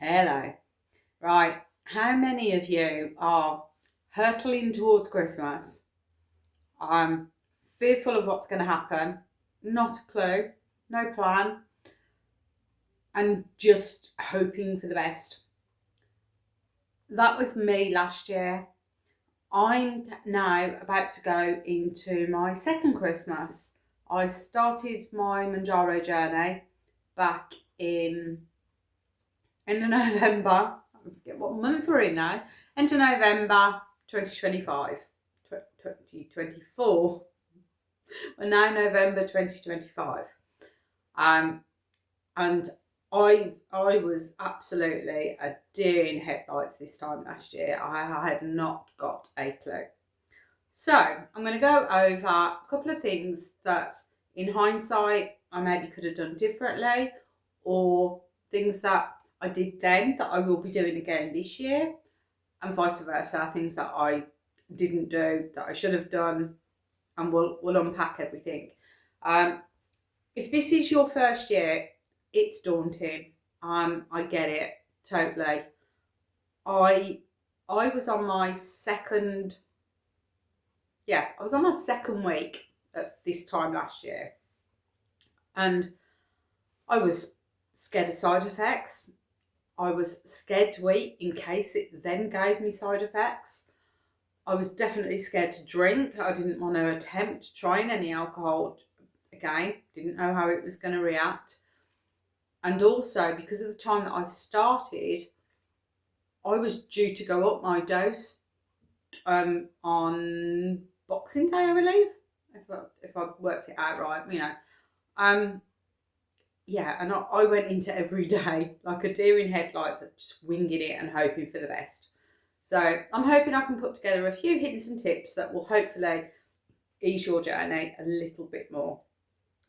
Hello. Right, how many of you are hurtling towards Christmas? I'm fearful of what's going to happen, not a clue, no plan, and just hoping for the best. That was me last year. I'm now about to go into my second Christmas. I started my Manjaro journey back in November. I forget what month we're in now. Into November 2025. 2024. We're now November 2025. And I was absolutely a deer in headlights this time last year. I had not got a clue. So I'm going to go over a couple of things that in hindsight I maybe could have done differently, or things that I did then that I will be doing again this year, and vice versa, things that I didn't do that I should have done, and we'll unpack everything. If this is your first year, it's daunting. I get it totally. I was on my second week at this time last year, and I was scared of side effects. I was scared to eat in case it then gave me side effects. I was definitely scared to drink. I didn't want to attempt trying any alcohol again. Didn't know how it was going to react. And also, because of the time that I started, I was due to go up my dose on Boxing Day, I believe, if I worked it out right, and I went into every day like a deer in headlights, just winging it and hoping for the best. So I'm hoping I can put together a few hints and tips that will hopefully ease your journey a little bit more.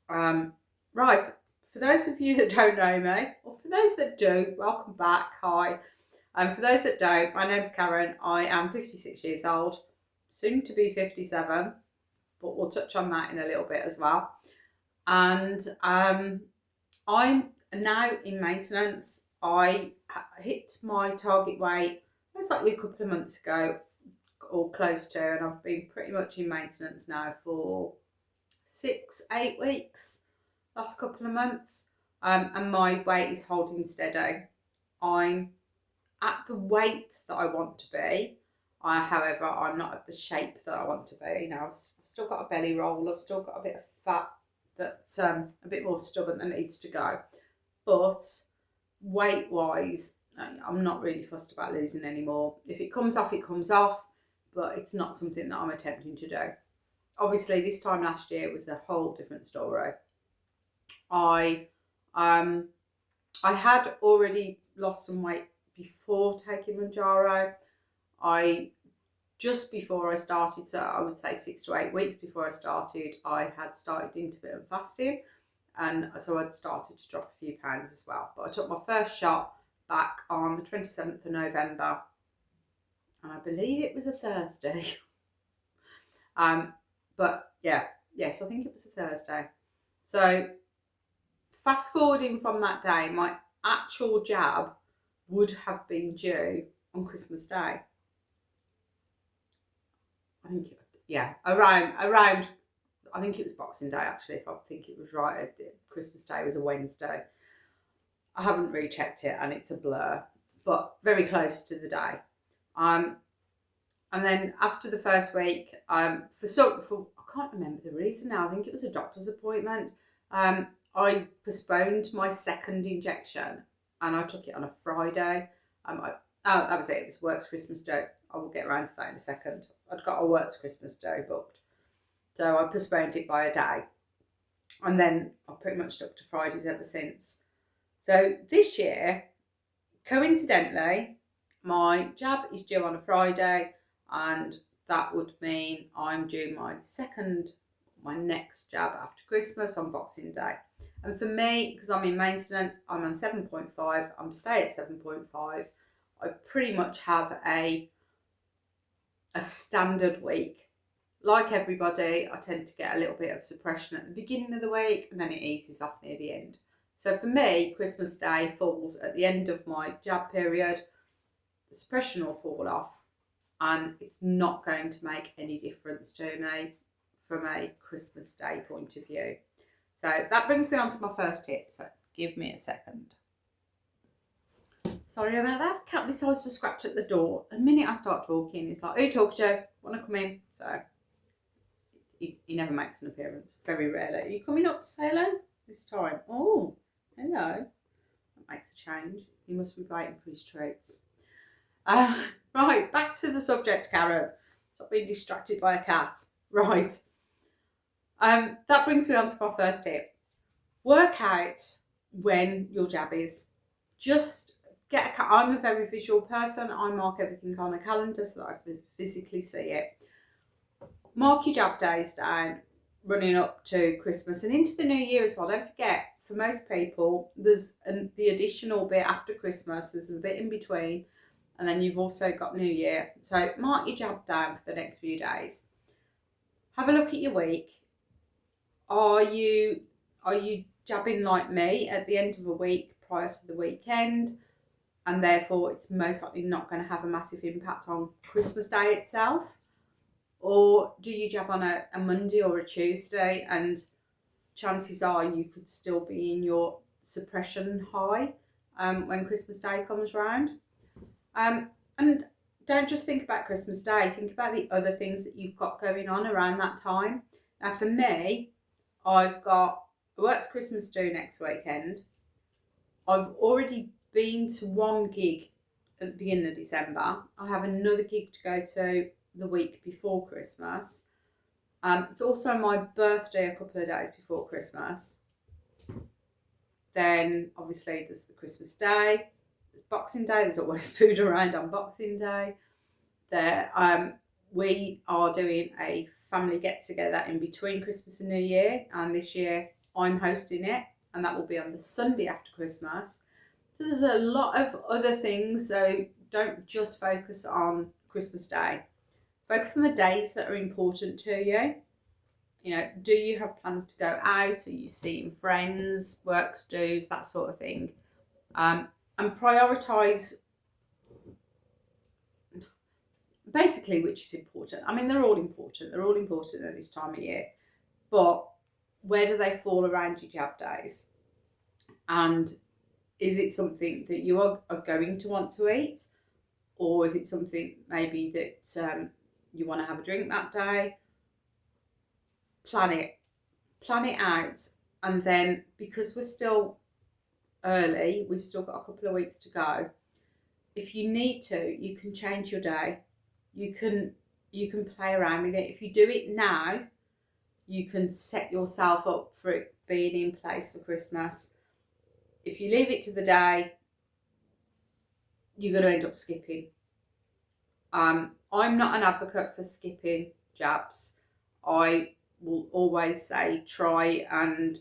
Right, for those of you that don't know me, or for those that do, welcome back, hi. For those that don't, my name's Karen. I am 56 years old, soon to be 57, but we'll touch on that in a little bit as well. And I'm now in maintenance. I hit my target weight most likely a couple of months ago, or close to, and I've been pretty much in maintenance now for 6-8 weeks, last couple of months, and my weight is holding steady. I'm at the weight that I want to be. However, I'm not at the shape that I want to be. Now, I've still got a belly roll. I've still got a bit of fat that's a bit more stubborn than needs to go. But weight-wise, I'm not really fussed about losing anymore. If it comes off, it comes off. But it's not something that I'm attempting to do. Obviously, this time last year was a whole different story. I had already lost some weight before taking Manjaro. Just before I started, so I would say 6 to 8 weeks before I started, I had started intermittent fasting, and so I'd started to drop a few pounds as well. But I took my first shot back on the 27th of November, and I believe it was a Thursday. But yes, I think it was a Thursday. So fast forwarding from that day, my actual jab would have been due on Christmas Day. I think, around. I think it was Boxing Day actually. If I think it was right, Christmas Day was a Wednesday. I haven't rechecked it, and it's a blur, but very close to the day. And then after the first week, I can't remember the reason now. I think it was a doctor's appointment. I postponed my second injection, and I took it on a Friday. That was it. It was work's Christmas Day. I will get around to that in a second. I'd got a work's Christmas Day booked, so I postponed it by a day, and then I pretty much stuck to Fridays ever since. So this year, coincidentally, my jab is due on a Friday, and that would mean I'm due my next jab after Christmas on Boxing Day. And for me, because I'm in maintenance, I'm on 7.5. I'm stay at 7.5. I pretty much have a standard week. Like everybody, I tend to get a little bit of suppression at the beginning of the week, and then it eases off near the end. So for me, Christmas Day falls at the end of my jab period. The suppression will fall off, and it's not going to make any difference to me from a Christmas Day point of view. So that brings me on to my first tip. So give me a second. Sorry about that. Cat decides to scratch at the door. The minute I start talking, it's like, "Who talks, Joe? Want to come in?" So he never makes an appearance. Very rarely. Are you coming up to say hello this time? Oh, hello. That makes a change. He must be waiting for his treats. Right, back to the subject, Karen. Stop being distracted by a cat. Right. That brings me on to my first tip. Work out when your jab is. Just get I'm a very visual person. I mark everything on a calendar so that I physically see it. Mark your jab days down running up to Christmas and into the new year as well. Don't forget, for most people, there's the additional bit after Christmas. There's a bit in between, and then you've also got New Year. So mark your jab down for the next few days. Have a look at your week. Are you jabbing like me at the end of a week prior to the weekend, and therefore it's most likely not going to have a massive impact on Christmas Day itself? Or do you jab on a Monday or a Tuesday, and chances are you could still be in your suppression high when Christmas Day comes round? And don't just think about Christmas Day, think about the other things that you've got going on around that time. Now for me, I've got Works Christmas Do next weekend. I've already been to one gig at the beginning of December. I have another gig to go to the week before Christmas. It's also my birthday a couple of days before Christmas. Then obviously there's the Christmas Day, there's Boxing Day, there's always food around on Boxing Day. We are doing a family get together in between Christmas and New Year, and this year I'm hosting it, and that will be on the Sunday after Christmas. So there's a lot of other things, so don't just focus on Christmas Day. Focus on the days that are important to you. You know, do you have plans to go out? Are you seeing friends, works, do's, that sort of thing? And prioritise basically which is important. I mean, they're all important. They're all important at this time of year. But where do they fall around your jab days? And is it something that you are going to want to eat? Or is it something maybe that you want to have a drink that day? Plan it out. And then, because we're still early, we've still got a couple of weeks to go. If you need to, you can change your day. You can play around with it. If you do it now, you can set yourself up for it being in place for Christmas. If you leave it to the day, you're going to end up skipping. I'm not an advocate for skipping jabs. I will always say try and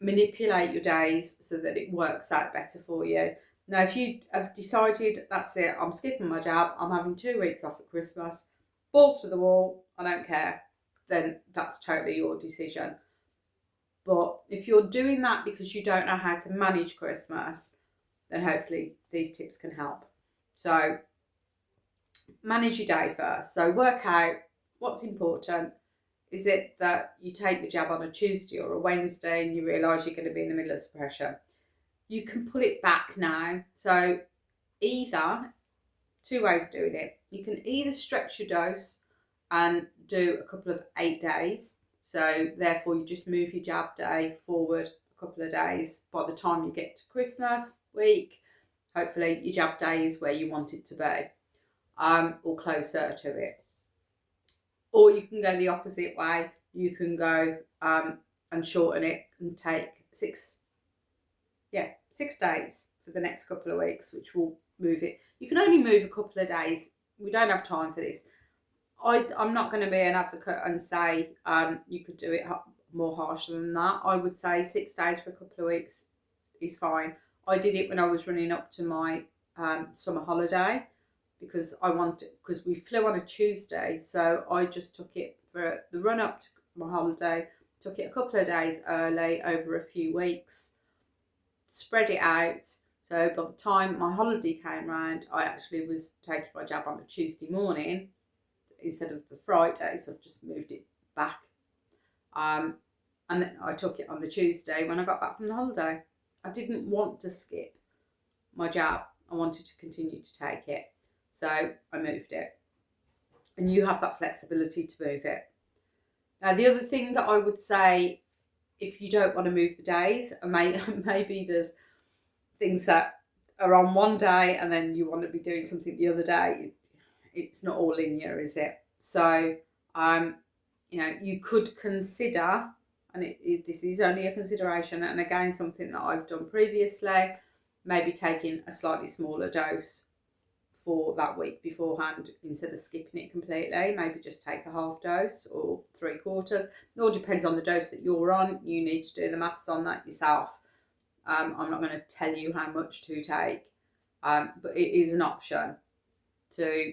manipulate your days so that it works out better for you. Now, if you have decided, that's it, I'm skipping my jab, I'm having 2 weeks off at Christmas, balls to the wall, I don't care, then that's totally your decision. But if you're doing that because you don't know how to manage Christmas, then hopefully these tips can help. So manage your day first. So work out what's important. Is it that you take the jab on a Tuesday or a Wednesday and you realise you're going to be in the middle of suppression? You can put it back now. So either, 2 ways of doing it. You can either stretch your dose and do a couple of 8 days. So therefore you just move your jab day forward a couple of days. By the time you get to Christmas week, hopefully your jab day is where you want it to be, or closer to it. Or you can go the opposite way. You can go and shorten it and take 6 days for the next couple of weeks, which will move it. You can only move a couple of days. We don't have time for this. I'm not going to be an advocate and say you could do it more harsh than that. I would say 6 days for a couple of weeks is fine. I did it when I was running up to my summer holiday because we flew on a Tuesday, so I just took it for the run up to my holiday, took it a couple of days early over a few weeks. spread it out. So by the time my holiday came round, I actually was taking my jab on a Tuesday morning instead of the Friday, so I've just moved it back. And then I took it on the Tuesday when I got back from the holiday. I didn't want to skip my jab. I wanted to continue to take it. So I moved it. And you have that flexibility to move it. Now, the other thing that I would say, if you don't want to move the days, and maybe there's things that are on one day and then you want to be doing something the other day, it's not all linear, is it? So, you could consider, and this is only a consideration, and again, something that I've done previously, maybe taking a slightly smaller dose for that week beforehand instead of skipping it completely. Maybe just take a half dose or 3/4. It all depends on the dose that you're on. You need to do the maths on that yourself. I'm not going to tell you how much to take, but it is an option to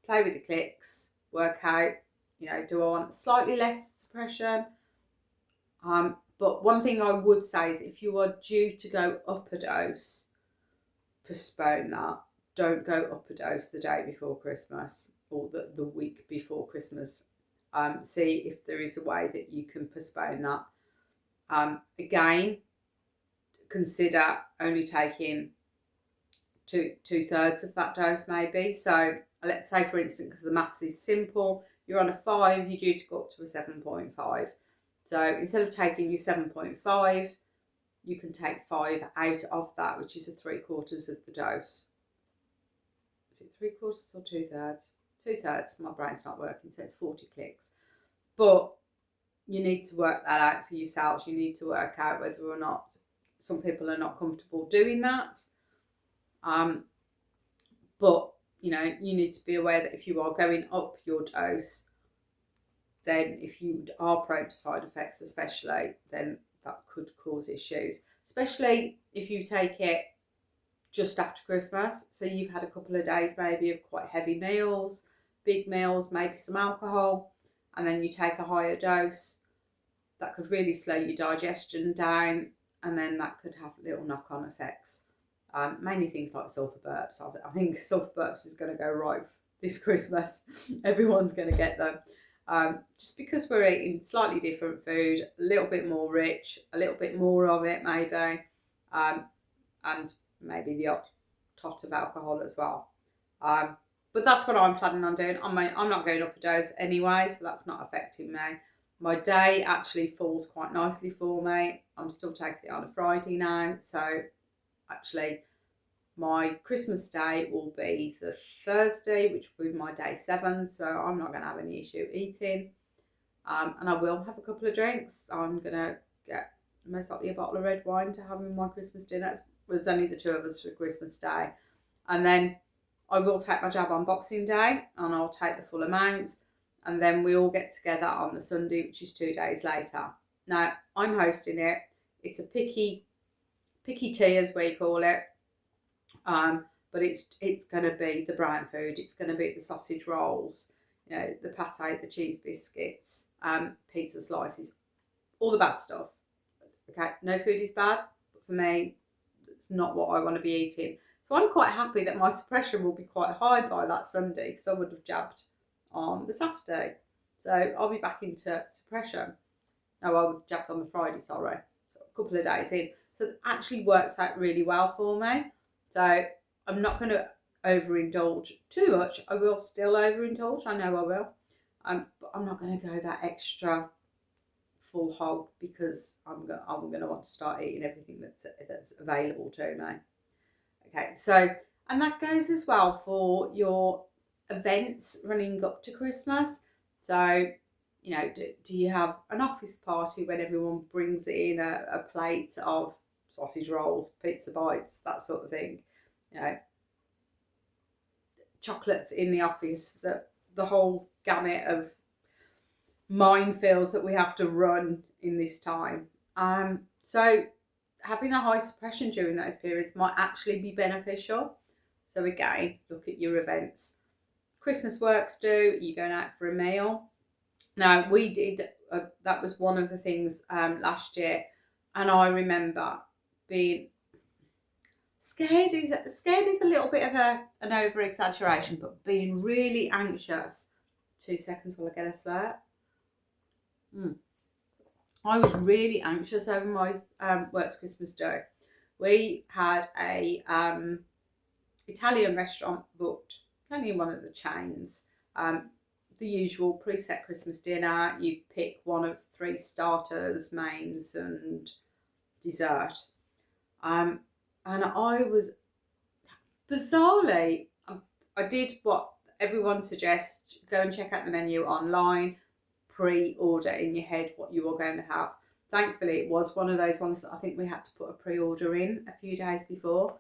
play with the clicks, work out, do I want slightly less suppression? But one thing I would say is if you are due to go up a dose, postpone that. Don't go up a dose the day before Christmas or the week before Christmas. See if there is a way that you can postpone that. Again, consider only taking two-thirds of that dose maybe. So let's say, for instance, because the maths is simple, you're on a 5, you're due to go up to a 7.5. So instead of taking your 7.5, you can take 5 out of that, which is a 3/4 of the dose. Is it 3/4 or 2/3? 2/3. My brain's not working, so it's 40 clicks. But you need to work that out for yourselves. You need to work out whether or not some people are not comfortable doing that. But you need to be aware that if you are going up your dose, then if you are prone to side effects especially, then that could cause issues, especially if you take it just after Christmas. So you've had a couple of days maybe of quite heavy meals, big meals, maybe some alcohol, and then you take a higher dose. That could really slow your digestion down, and then that could have little knock-on effects. Mainly things like sulphur burps. I think sulphur burps is going to go right this Christmas. Everyone's going to get them. Just because we're eating slightly different food, a little bit more rich, a little bit more of it maybe, and maybe the odd tot of alcohol as well. But that's what I'm planning on doing. I'm not going up a dose anyway, so that's not affecting me. My day actually falls quite nicely for me. I'm still taking it on a Friday now, so actually my Christmas day will be the Thursday, which will be my day 7, so I'm not going to have any issue eating. And I will have a couple of drinks. I'm going to get most likely a bottle of red wine to have in my Christmas dinner. There's only the 2 of us for Christmas Day. And then I will take my jab on Boxing Day, and I'll take the full amount. And then we all get together on the Sunday, which is 2 days later. Now, I'm hosting it. It's a picky tea, as we call it. But it's going to be the brown food. It's going to be the sausage rolls, the pate, the cheese biscuits, pizza slices, all the bad stuff. Okay, no food is bad, but for me, it's not what I want to be eating. So I'm quite happy that my suppression will be quite high by that Sunday, because I would have jabbed on the Saturday. So I'll be back into suppression. No, I would have jabbed on the Friday, sorry. So a couple of days in. So it actually works out really well for me. So I'm not going to overindulge too much. I will still overindulge. I know I will. But I'm not going to go that extra full hog, because I'm going to want to start eating everything that's available to me. Okay, so, and that goes as well for your events running up to Christmas. So, do you have an office party when everyone brings in a plate of sausage rolls, pizza bites, that sort of thing? Chocolates in the office, the whole gamut of minefields that we have to run in this time. So having a high suppression during those periods might actually be beneficial. So again, look at your events. Christmas works do, you're going out for a meal. Now, we did, that was one of the things last year, and I remember being scared is a little bit of an over exaggeration, but being really anxious. 2 seconds while I get a slurp. I was really anxious over my work's Christmas do. We had a Italian restaurant booked, only one of the chains. The usual preset Christmas dinner. You pick one of 3 starters, mains, and dessert. And I was bizarrely, I did what everyone suggests: go and check out the menu online, pre-order in your head what you were going to have. Thankfully, it was one of those ones that I think we had to put a pre-order in a few days before.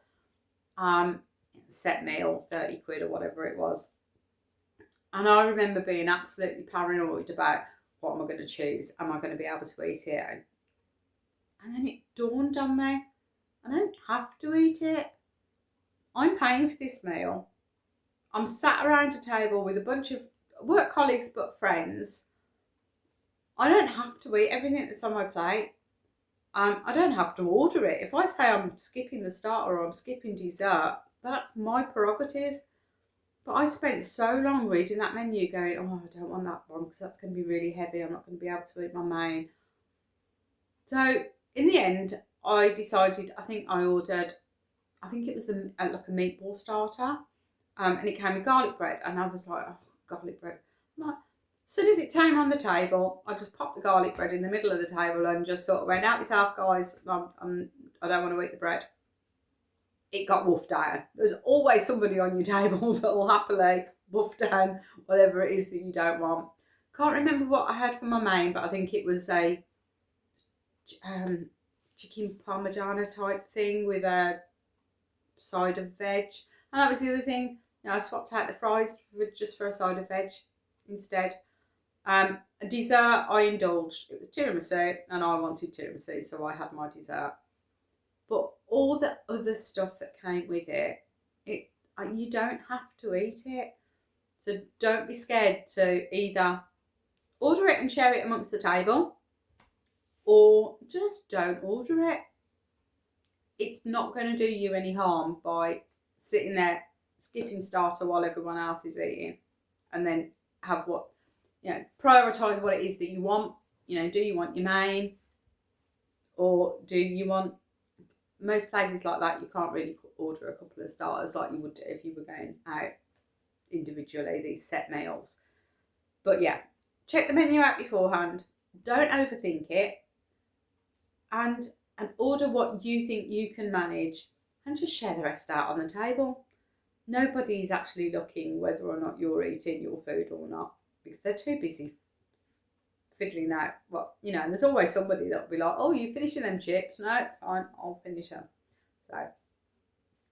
Set meal, 30 quid or whatever it was. And I remember being absolutely paranoid about, what am I going to choose? Am I going to be able to eat it? And then it dawned on me, I don't have to eat it. I'm paying for this meal. I'm sat around a table with a bunch of work colleagues but friends. I don't have to eat everything that's on my plate. I don't have to order it. If I say I'm skipping the starter or I'm skipping dessert, that's my prerogative. But I spent so long reading that menu going, oh, I don't want that one because that's going to be really heavy. I'm not going to be able to eat my main. So in the end, I decided, I think it was like a meatball starter. And it came with garlic bread. And I was like, oh, garlic bread. I'm like, as soon as it came on the table, I just popped the garlic bread in the middle of the table and just sort of went, out yourself, guys. I don't want to eat the bread. It got wolfed down. There's always somebody on your table that will happily wolf down whatever it is that you don't want. Can't remember what I had for my main, but I think it was a chicken parmigiana type thing with a side of veg. And that was the other thing. I swapped out the fries just for a side of veg instead. A dessert, I indulged. It was tiramisu, and I wanted tiramisu, so I had my dessert. But all the other stuff that came with it, you don't have to eat it. So don't be scared to either order it and share it amongst the table, or just don't order it. It's not going to do you any harm by sitting there skipping starter while everyone else is eating, and then have prioritise what it is that you want. Do you want your main, or do you want? Most places like that, you can't really order a couple of starters like you would do if you were going out individually, these set meals. But yeah, check the menu out beforehand. Don't overthink it, and order what you think you can manage, and just share the rest out on the table. Nobody's actually looking whether or not you're eating your food or not, because they're too busy figuring out and there's always somebody that'll be like, oh, you finishing them chips? No, fine, I'll finish them. So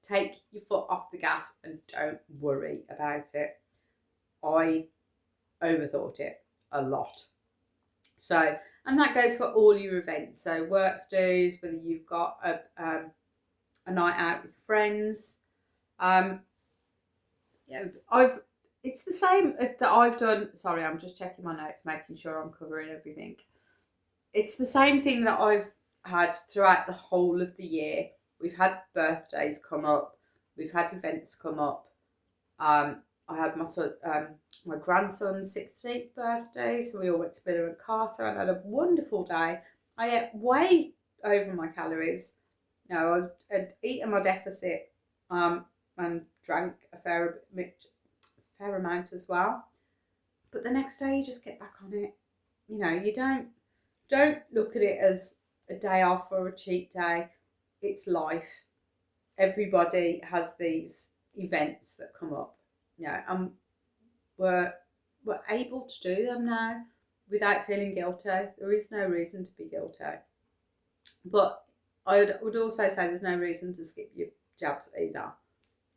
take your foot off the gas and don't worry about it. I overthought it a lot. So, and that goes for all your events. So works dues, whether you've got a night out with friends. It's the same that I've done. Sorry, I'm just checking my notes, making sure I'm covering everything. It's the same thing that I've had throughout the whole of the year. We've had birthdays come up. We've had events come up. I had my grandson's 16th birthday, so we all went to Billa and Carter and had a wonderful day. I ate way over my calories. I had eaten my deficit and drank a fair amount as well. But the next day you just get back on it. You don't look at it as a day off or a cheat day. It's life. Everybody has these events that come up. And we're able to do them now without feeling guilty. There is no reason to be guilty. But I would also say there's no reason to skip your jabs either.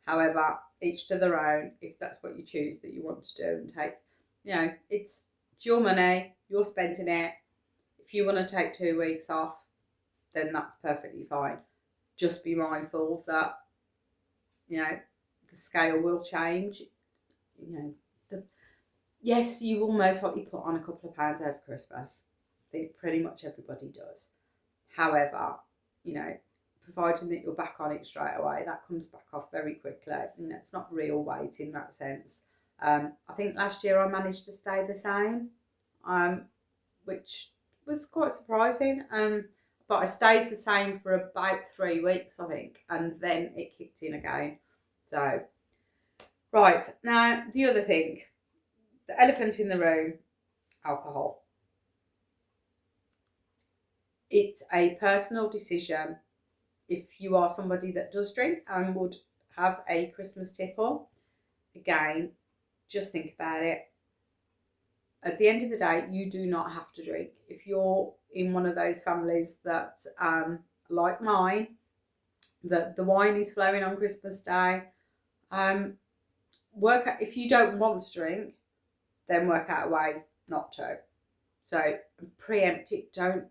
However, each to their own. If that's what you choose that you want to do and take, it's your money, you're spending it. If you want to take 2 weeks off, then that's perfectly fine. Just be mindful that, the scale will change. Yes, you will most likely put on a couple of pounds over Christmas. I think pretty much everybody does. However, providing that you're back on it straight away, that comes back off very quickly. And it's not real weight in that sense. I think last year I managed to stay the same, which was quite surprising. But I stayed the same for about 3 weeks, I think, and then it kicked in again. So, right, now the other thing, the elephant in the room, alcohol. It's a personal decision. If you are somebody that does drink and would have a Christmas tipple, again, just think about it. At the end of the day, you do not have to drink. If you're in one of those families that, like mine, that the wine is flowing on Christmas Day, work out, if you don't want to drink, then work out a way not to. So preempt it. Don't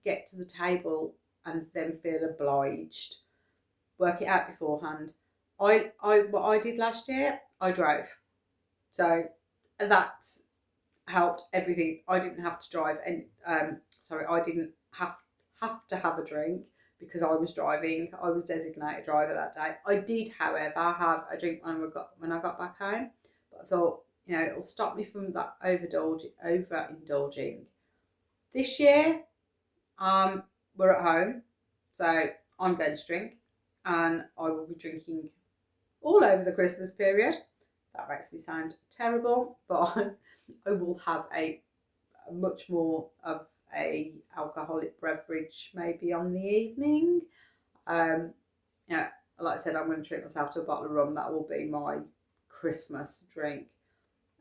get to the table and then feel obliged. Work it out beforehand. What I did last year, I drove. So that helped everything. I didn't have to drive, and I didn't have to have a drink because I was driving. I was designated driver that day. I did, however, have a drink when I got back home, but I thought, it'll stop me from that overindulging. This year, we're at home, so I'm going to drink, and I will be drinking all over the Christmas period. That makes me sound terrible, but I will have a much more of a alcoholic beverage maybe on the evening. Like I said, I'm going to treat myself to a bottle of rum. That will be my Christmas drink.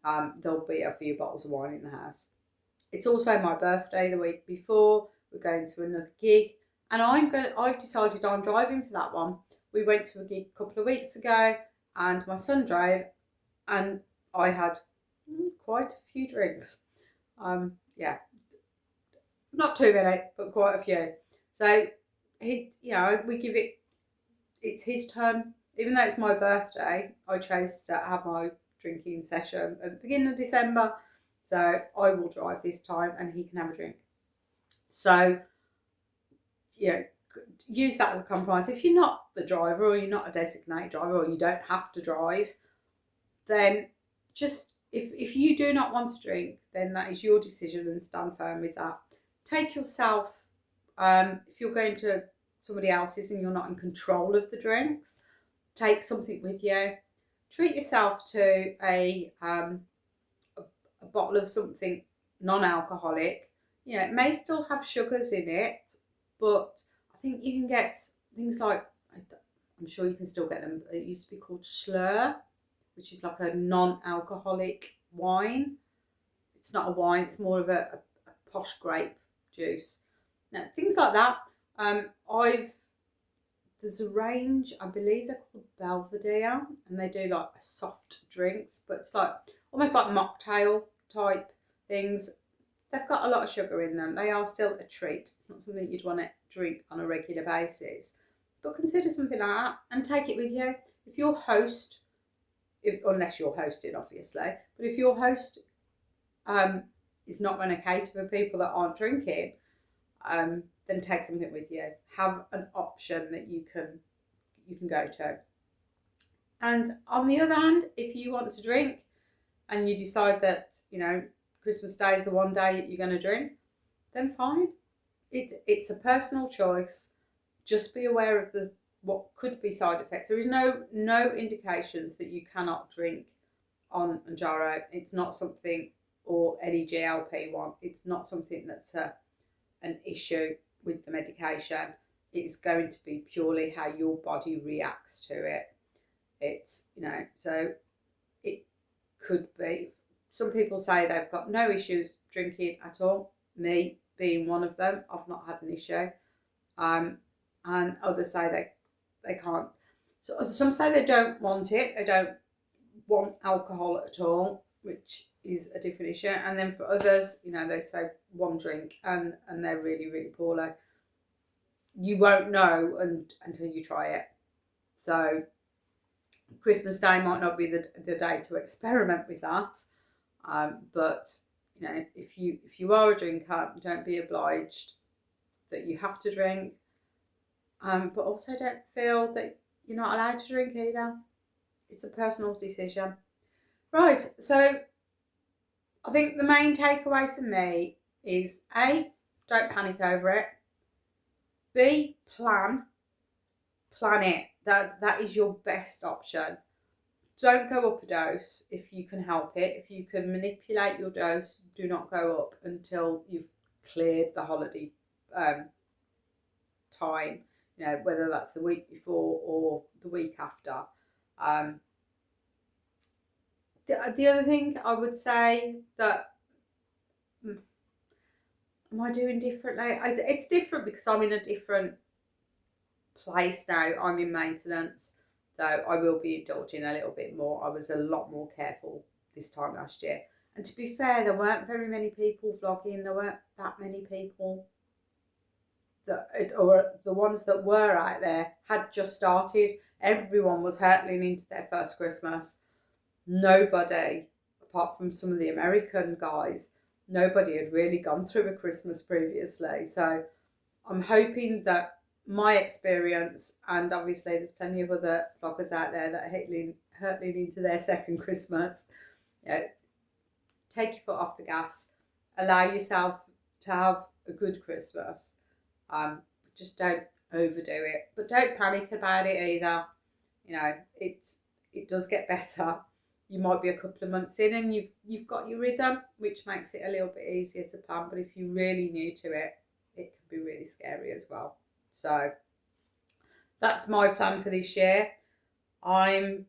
There'll be a few bottles of wine in the house. It's also my birthday the week before. We're going to another gig, and I've decided I'm driving for that one. We went to a gig a couple of weeks ago, and my son drove, and I had quite a few drinks. Not too many, but quite a few. So we give it. It's his turn. Even though it's my birthday, I chose to have my drinking session at the beginning of December. So I will drive this time, and he can have a drink. So, use that as a compromise. If you're not the driver, or you're not a designated driver, or you don't have to drive, then just, if you do not want to drink, then that is your decision, and stand firm with that. Take yourself, if you're going to somebody else's and you're not in control of the drinks, take something with you. Treat yourself to a bottle of something non-alcoholic. It may still have sugars in it, but I think you can get things like, I'm sure you can still get them, it used to be called Schlur, which is like a non-alcoholic wine. It's not a wine, it's more of a posh grape juice. Now, things like that. There's a range, I believe they're called Belvedere, and they do like soft drinks, but it's like almost like mocktail type things. They've got a lot of sugar in them. They are still a treat. It's not something you'd want to drink on a regular basis, but consider something like that and take it with you. If your host, unless you're hosting, obviously, but if your host is not going to cater for people that aren't drinking, then take something with you. Have an option that you can go to. And on the other hand, if you want to drink and you decide that Christmas Day is the one day that you're going to drink, then fine. It's a personal choice. Just be aware of what could be side effects. There is no indications that you cannot drink on Mounjaro. It's not something, or any GLP1. It's not something that's an issue with the medication. It's going to be purely how your body reacts to it. It's, so it could be, some people say they've got no issues drinking at all. Me being one of them, I've not had an issue. And others say they can't. So some say they don't want it. They don't want alcohol at all, which is a different issue. And then for others, they say one drink and they're really, really poorly. You won't know until you try it. So Christmas Day might not be the day to experiment with that. But if you are a drinker, don't be obliged that you have to drink. But also don't feel that you're not allowed to drink either. It's a personal decision. Right, so I think the main takeaway for me is A, don't panic over it. B, plan it. That is your best option. Don't go up a dose if you can help it. If you can manipulate your dose, do not go up until you've cleared the holiday time. You know, whether that's the week before or the week after. The other thing I would say that am I doing differently? It's different because I'm in a different place now. I'm in maintenance, so I will be indulging a little bit more. I was a lot more careful this time last year, and to be fair, there weren't very many people vlogging. There weren't that many people or the ones that were out there had just started. Everyone was hurtling into their first Christmas. Nobody, apart from some of the American guys, nobody had really gone through a Christmas previously. So I'm hoping that my experience, and obviously there's plenty of other vloggers out there that are hurtling into their second Christmas, you know, take your foot off the gas, allow yourself to have a good Christmas. Just don't overdo it, but don't panic about it either. You know, it does get better. You might be a couple of months in and you've got your rhythm, which makes it a little bit easier to plan. But if you're really new to it, it can be really scary as well. So that's my plan for this year. I'm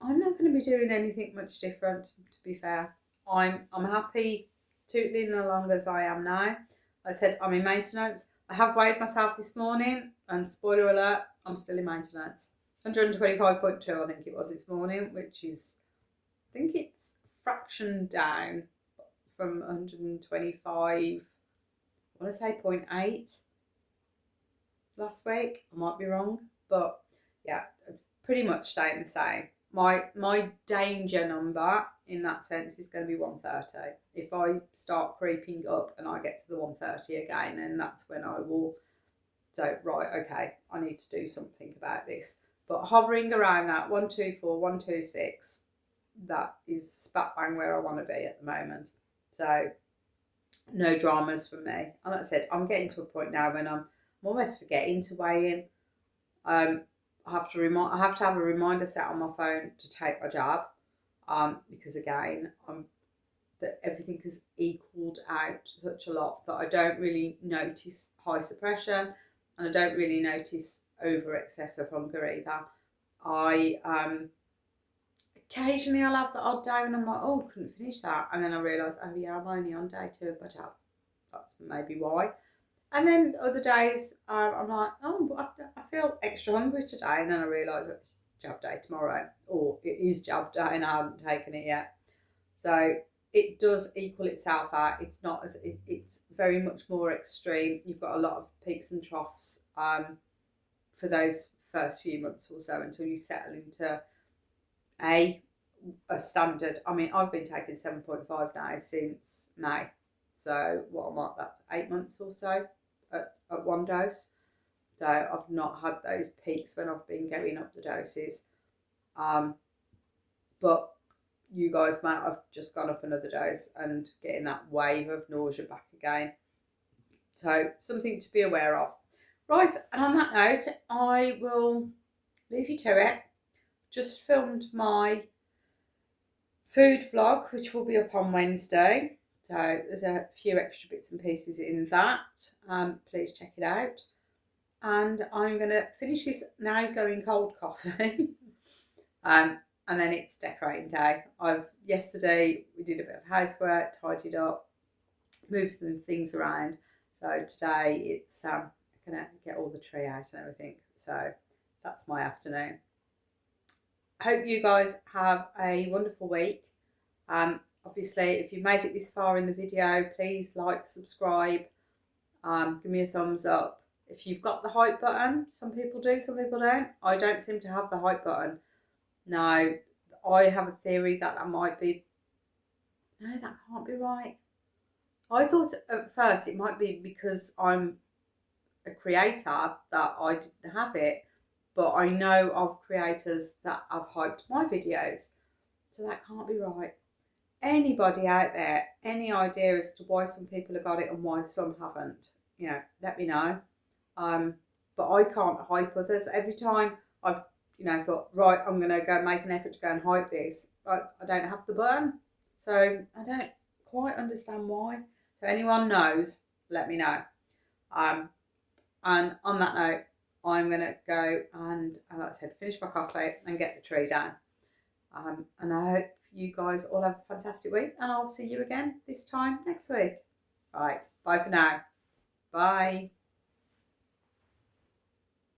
not going to be doing anything much different, to be fair. I'm happy tootling along as I am now. I said I'm in maintenance. I have weighed myself this morning, and spoiler alert, I'm still in maintenance. 125.2, I think it was this morning, which is, I think it's fraction down from 125, I want to say 0.8 last week. I might be wrong, but yeah, pretty much staying the same. My danger number in that sense is going to be 130. If I start creeping up and I get to the 130 again, then that's when I will say, right, okay, I need to do something about this. But hovering around that 124, 126, that is spat bang where I want to be at the moment. So no dramas for me. And like I said, I'm getting to a point now when I'm almost forgetting to weigh in. I have to have a reminder set on my phone to take my jab, because again, that everything has equaled out such a lot that I don't really notice high suppression, and I don't really notice over excess of hunger either. I occasionally I'll have the odd day and I'm like, oh, couldn't finish that, and then I realise, oh yeah, I'm only on day 2 of my jab. That's maybe why. And then other days, I'm like, oh, I feel extra hungry today. And then I realise it's jab day tomorrow, or it is jab day and I haven't taken it yet. So it does equal itself out. It's not as it's very much more extreme. You've got a lot of peaks and troughs for those first few months or so until you settle into a standard. I mean, I've been taking 7.5 now since May. So what am I? That's 8 months or so at one dose. So I've not had those peaks when I've been going up the doses. But you guys might have just gone up another dose and getting that wave of nausea back again. So something to be aware of. Right, and on that note, I will leave you to it. Just filmed my food vlog, which will be up on Wednesday. So there's a few extra bits and pieces in that. Please check it out. And I'm going to finish this now going cold coffee. And then it's decorating day. Yesterday we did a bit of housework, tidied up, moved some things around. So today it's gonna get all the tree out and everything. So that's my afternoon. I hope you guys have a wonderful week. Obviously, if you've made it this far in the video, please like, subscribe, give me a thumbs up. If you've got the hype button, some people do, some people don't. I don't seem to have the hype button. Now, I have a theory that might be... No, that can't be right. I thought at first it might be because I'm a creator that I didn't have it, but I know of creators that have hyped my videos. So that can't be right. Anybody out there, any idea as to why some people have got it and why some haven't, let me know. But I can't hype others. Every time I've, thought, right, I'm going to go make an effort to go and hype this, I don't have the button. So I don't quite understand why. So anyone knows, let me know. And on that note, I'm going to go and, like I said, finish my coffee and get the tree down. And I hope you guys all have a fantastic week, and I'll see you again this time next week. Right, bye for now. Bye.